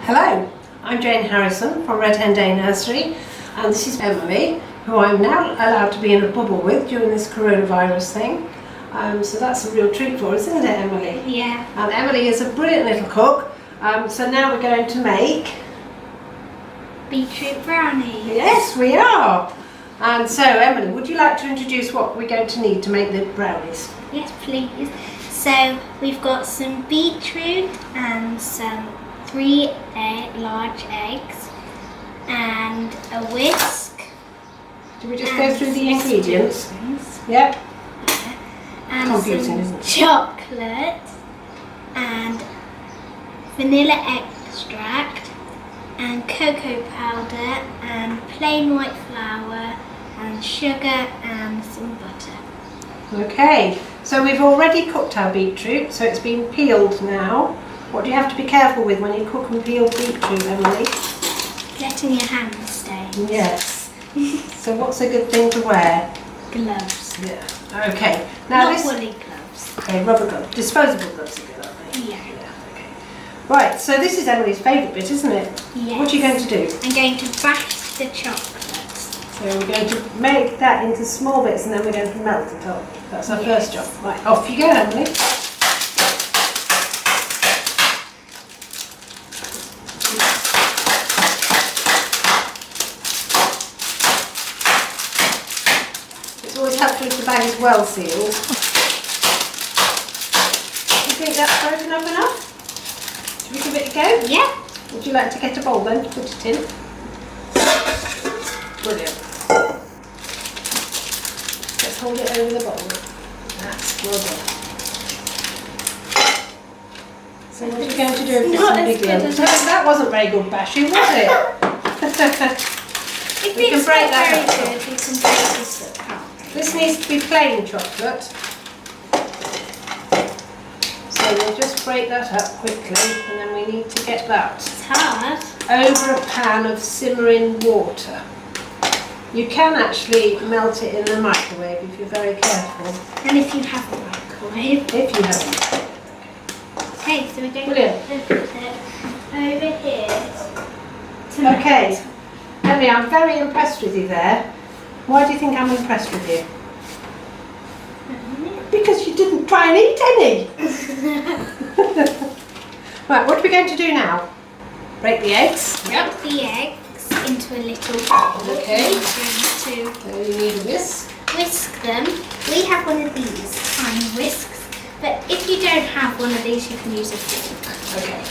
Hello, I'm Jane Harrison from Red Hen Day Nursery, and this is Emily, who I'm now allowed to be in a bubble with during this coronavirus thing. So that's a real treat for us, isn't it, Emily? Yeah. And Emily is a brilliant little cook, so now we're going to make beetroot brownie. Yes, we are. And so, Emily, would you like to introduce what we're going to need to make the brownies? Yes, please. So we've got some beetroot and some 3 large eggs and a whisk. Do we just go through the ingredients? Yep. And Confusing, some isn't it? chocolate and vanilla extract and cocoa powder and plain white flour and sugar and some butter. Okay, so we've already cooked our beetroot, so it's been peeled now. What do you have to be careful with when you cook and peel beetroot, Emily? Getting your hands stained. Yes. So what's a good thing to wear? Gloves. Yeah. Okay. Now Not this. woolly gloves. Okay, rubber gloves, disposable gloves are good, aren't they? Yeah. Okay. Right. So this is Emily's favourite bit, isn't it? Yes. What are you going to do? I'm going to bash the chocolates. So we're going to make that into small bits, and then we're going to melt it up. That's our first job. Right. Off you go, Emily. It's always helpful if the bag is well sealed. Do you think that's broken up enough? Should we give it a go? Yeah. Would you like to get a bowl then to put it in? Brilliant. Let's hold it over the bowl. That's well done. So what are you going to do if Not it's as big good lumps? as That wasn't very good bashing, was it? If We can it's break not that very up. good, we can break this apart. This needs to be plain chocolate. So we'll just break that up quickly, and then we need to get that It's hard. over a pan of simmering water. You can actually melt it in the microwave if you're very careful. And if you have a microwave. If you haven't. Okay, so we're going Brilliant. to put it over here. To Okay, Emily, I'm very impressed with you there. Why do you think I'm impressed with you? Because you didn't try and eat any. Right, what are we going to do now? Break the eggs. Put the eggs into a little bowl. Okay. We're going So you need a whisk. to whisk them. We have one of these tiny whisks, but if you don't have one of these, you can use a fork. Okay.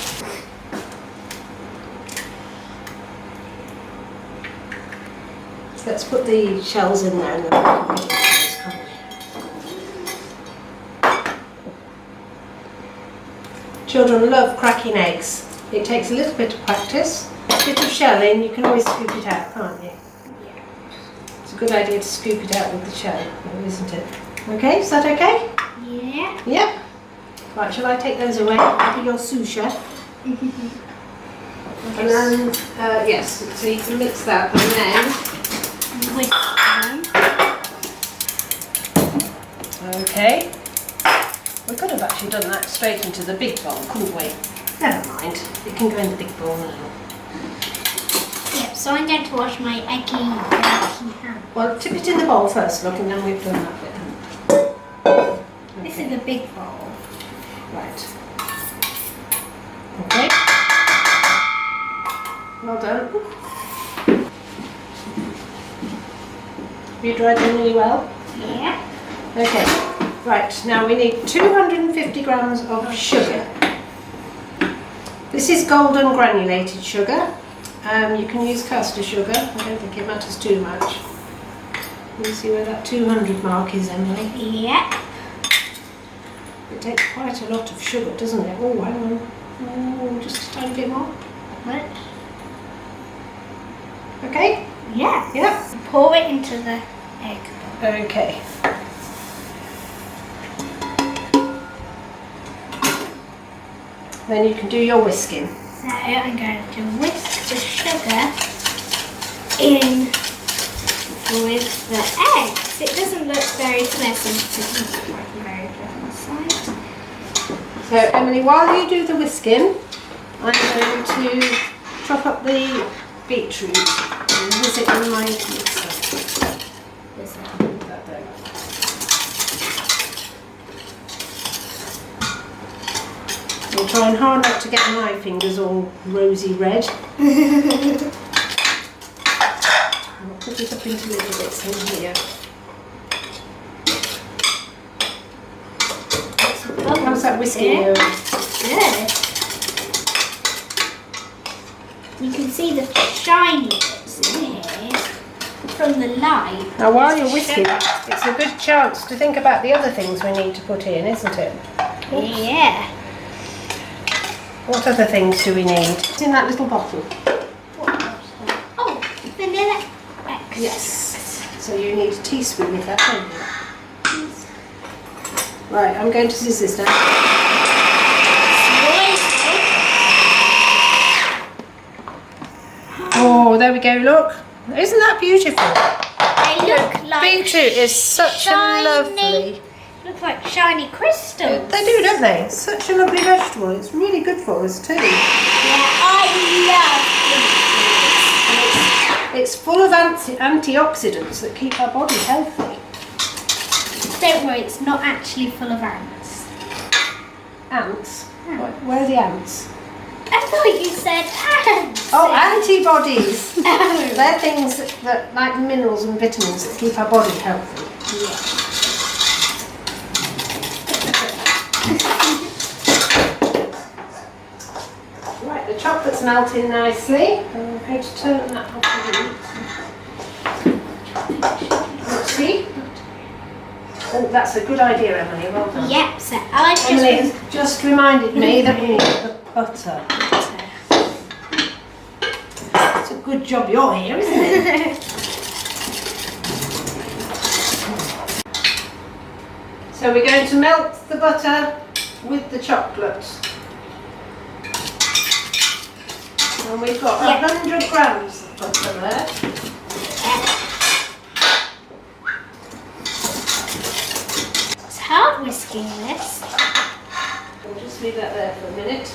So let's put the shells in there and then we can get into those, can't we? Children love cracking eggs. It takes a little bit of practice, a bit of shelling. You can always scoop it out, can't you? Yeah. It's a good idea to scoop it out with the shell, isn't it? Okay, is that okay? Yeah. Yep. Right, shall I take those away? I'll be your sous chef. And then, yes, so you can mix that and then, Whisk them. okay. We could have actually done that straight into the big bowl, couldn't we? Never mind, it can go in the big bowl now. Yep, so I'm going to wash my eggy hand. Well, tip it in the bowl first, look, and then we've done that bit. This is a big bowl. Right. Okay. Well done. Have you dried them really well? Yeah. Okay. Right, now we need 250 grams of sugar. This is golden granulated sugar. You can use caster sugar. I don't think it matters too much. You see where that 200 mark is, Emily? Yep. It takes quite a lot of sugar, doesn't it? Oh, hang on. Oh, just a tiny bit more. Much? Okay? Yeah. Yeah. Pour it into the egg. Okay. Then you can do your whisking. So I'm going to whisk the sugar in with the eggs. It doesn't look very pleasant. It doesn't look like a very pleasant sight. So Emily, while you do the whisking, I'm going to chop up the beetroot and use it in my mixer. That there. I'm trying hard not to get my fingers all rosy red. I'll put it up into little bits in here. How's that whiskey going? Good. You can see the shiny bits in here from the light. Now while you're whisking, it's a good chance to think about the other things we need to put in, isn't it? Yeah. What other things do we need? It's in that little bottle. Oh, vanilla extract. Yes. So you need a teaspoon of that, don't you? Right, I'm going to scissors now. Oh, there we go, look. Isn't that beautiful? They look like beetroot is such shiny, a lovely... Look like shiny crystals. They do, don't they? It's such a lovely vegetable. It's really good for us too. Yeah, I love beetroot. It's full of antioxidants that keep our body healthy. Don't worry, it's not actually full of ants. Ants? Where are the ants? I thought you said ants. Oh, antibodies! Oh. They're things that, like minerals and vitamins, that keep our body healthy. Yeah. Right, the chocolate's melting nicely. I'm going to turn that off a bit. See? Oh, that's a good idea, Emily. Well done. Yep, so I Emily has just reminded me that we need the butter. It's a good job you're here, isn't it? So we're going to melt the butter with the chocolate. And we've got 100 grams of butter there. It's hard whisking this. We'll just leave that there for a minute.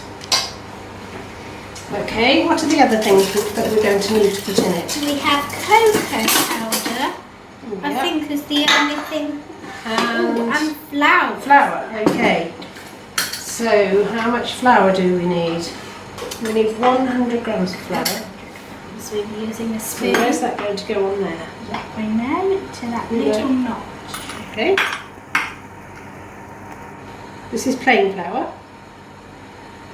Okay, what are the other things that we're going to need to put in it? We have cocoa powder. I Yep. think is the only thing. And flour. flour, okay. So how much flour do we need? We need 100 grams of flour. So we're using a So spoon. where's that going to go on there? Bring them to that Yeah. little knot. Okay. This is plain flour.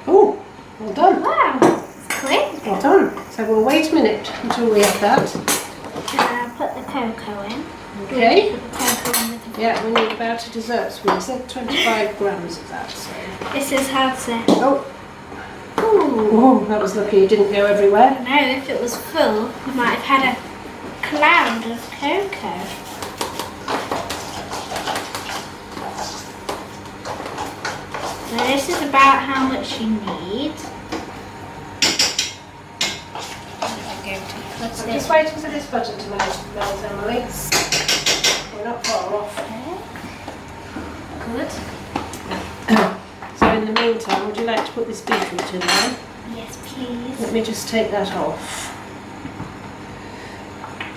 Oh, well done. Wow, it's quick. Well done. So we'll wait a minute until we have that. Put the cocoa in. Okay. Put the cocoa in with the Yeah, we need about a dessert spoon. We said 25 grams of that. So. This is how to. Oh. Oh, that was lucky. It didn't go everywhere. I know if it was full, we might have had a cloud of cocoa. So this is about how much you need. I'm going to put I'm it. just waiting for this butter to melt, Emily. We're not far off. Good. So in the meantime, would you like to put this beetroot in there? Yes, please. Let me just take that off.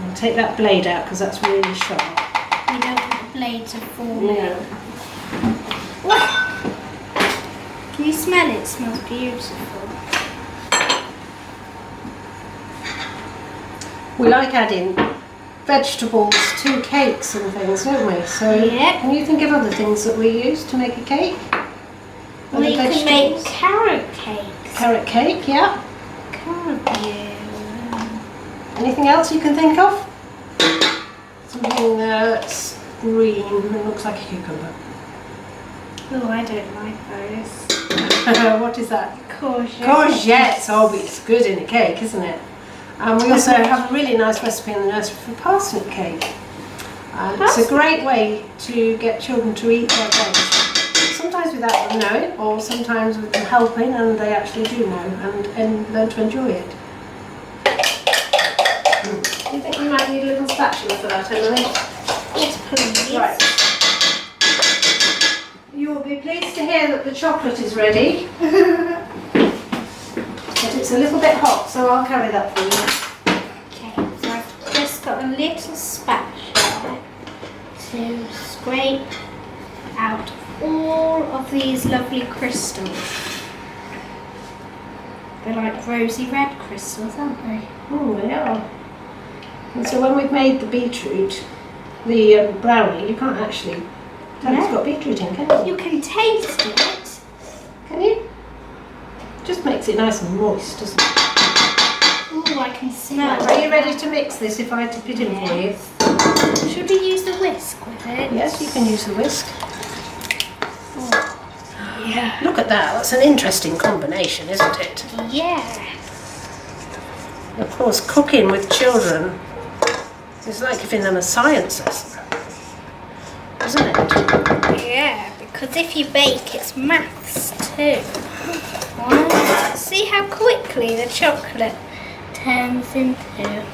I'll take that blade out because that's really sharp. We don't want the blade to fall. No. What? Can you smell it? It smells beautiful. We like adding vegetables to cakes and things, don't we? So Yep. can you think of other things that we use to make a cake? Well, Other you can vegetables? make carrot cakes. Carrot cake, yeah. Can't you? Anything else you can think of? Something that's green and looks like a cucumber. Oh, I don't like those. What is that? Courgette. Courgettes. Oh, it's good in a cake, isn't it? And we also have a really nice recipe in the nursery for parsnip cake. It's a great way to get children to eat their veg. Sometimes without them knowing, or sometimes with them helping and they actually do know and learn to enjoy it. Do you think we might need a little spatula for that, Emily? Yes, please. Right. You will be pleased to hear that the chocolate is ready. It's a little bit hot, so I'll carry that for you. Okay, so I've just got a little spatula to scrape out all of these lovely crystals. They're like rosy red crystals, aren't they? Oh, they are. And so when we've made the beetroot, the brownie, you can't actually tell it's got beetroot in, can you? You can taste it. Can you? Just makes it nice and moist, doesn't it? Oh, I can smell it. Are you ready to mix this if I dip it in for you? Should we use the whisk with it? Yes, you can use the whisk. Yeah. Look at that, that's an interesting combination, isn't it? Yeah. Of course, cooking with children is like giving them a science lesson, isn't it? Yeah, because if you bake, it's maths too. Wow. See how quickly the chocolate turns into.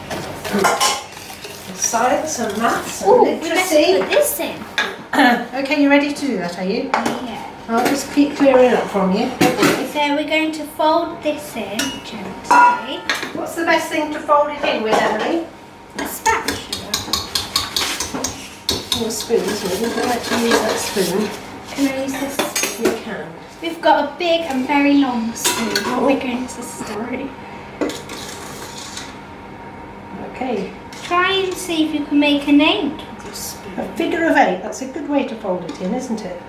Science and maths and Oh, let's literacy. put this in. Okay, you ready to do that, are you? Yeah. I'll just keep clearing up from you. So we're going to fold this in gently. What's the best thing to fold it in with, Emily? A spatula. Or a spoon, so would you like to use that spoon? Can I use this? You can. We've got a big and very long spoon. What we're going to store. Okay. Try and see if you can make an 8 with your spoon. A figure of 8, that's a good way to fold it in, isn't it?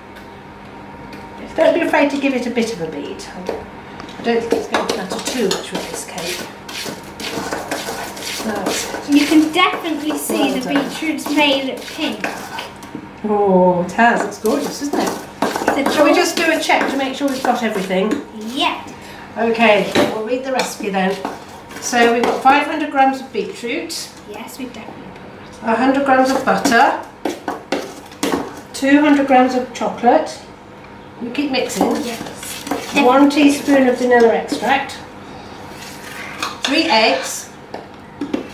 Don't be afraid to give it a bit of a beat. I don't think it's going to matter too much with this cake. That's it. You can definitely see Well the done. beetroot's made it pink. Oh, it has. It's gorgeous, isn't it? The Shall we just do a check to make sure we've got everything? Yeah. Okay, we'll read the recipe then. So we've got 500 grams of beetroot, Yes, we've definitely put it. 100 grams of butter, 200 grams of chocolate. You keep mixing. Yes. 1 teaspoon of vanilla extract, 3 eggs,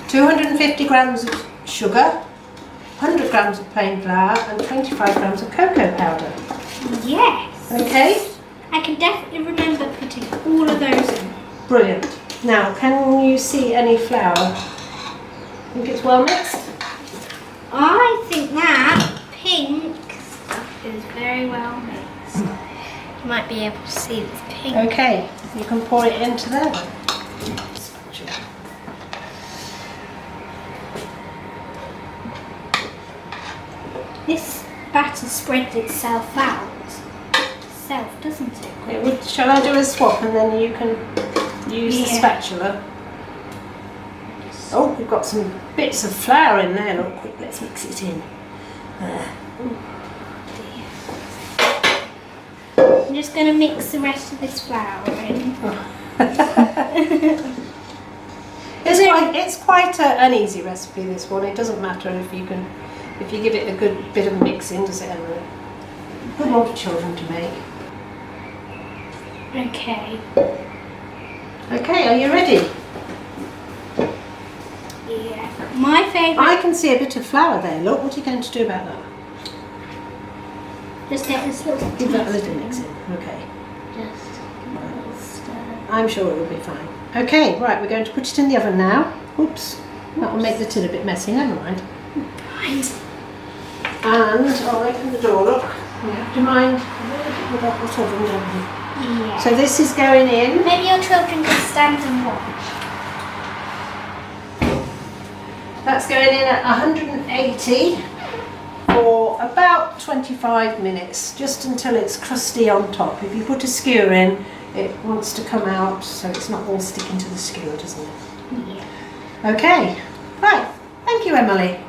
250 grams of sugar, 100 grams of plain flour and 25 grams of cocoa powder. Yes. Okay, I can definitely remember putting all of those in. brilliant. Now, can you see any flour? Think it's well mixed? I think that pink stuff is very well mixed. You might be able to see this pink. Okay, you can pour it into there then. This batter spreads itself out. Doesn't it? It would, shall I do a swap and then you can use the Yeah. spatula? Oh, we've got some bits of flour in there. Look, quick, let's mix it in. I'm just going to mix the rest of this flour in. It's quite an easy recipe, this one. It doesn't matter if you give it a good bit of mixing, does it, Emily? Good one for children to make. Okay. Okay, are you ready? Yeah. My favourite. I can see a bit of flour there. Look, what are you going to do about that? Just get this little. Give that a little mix in. Okay. Just a little stir. I'm sure it will be fine. Okay, right, we're going to put it in the oven now. Oops, that will make the tin a bit messy, never mind. Right. And I'll open the door, look. Yeah. Do you mind? We've got the oven, don't we? Yeah. So this is going in. Maybe your children can stand and watch. That's going in at 180 for about 25 minutes, just until it's crusty on top. If you put a skewer in, it wants to come out so it's not all sticking to the skewer, doesn't it? Yeah. Okay, right. Thank you, Emily.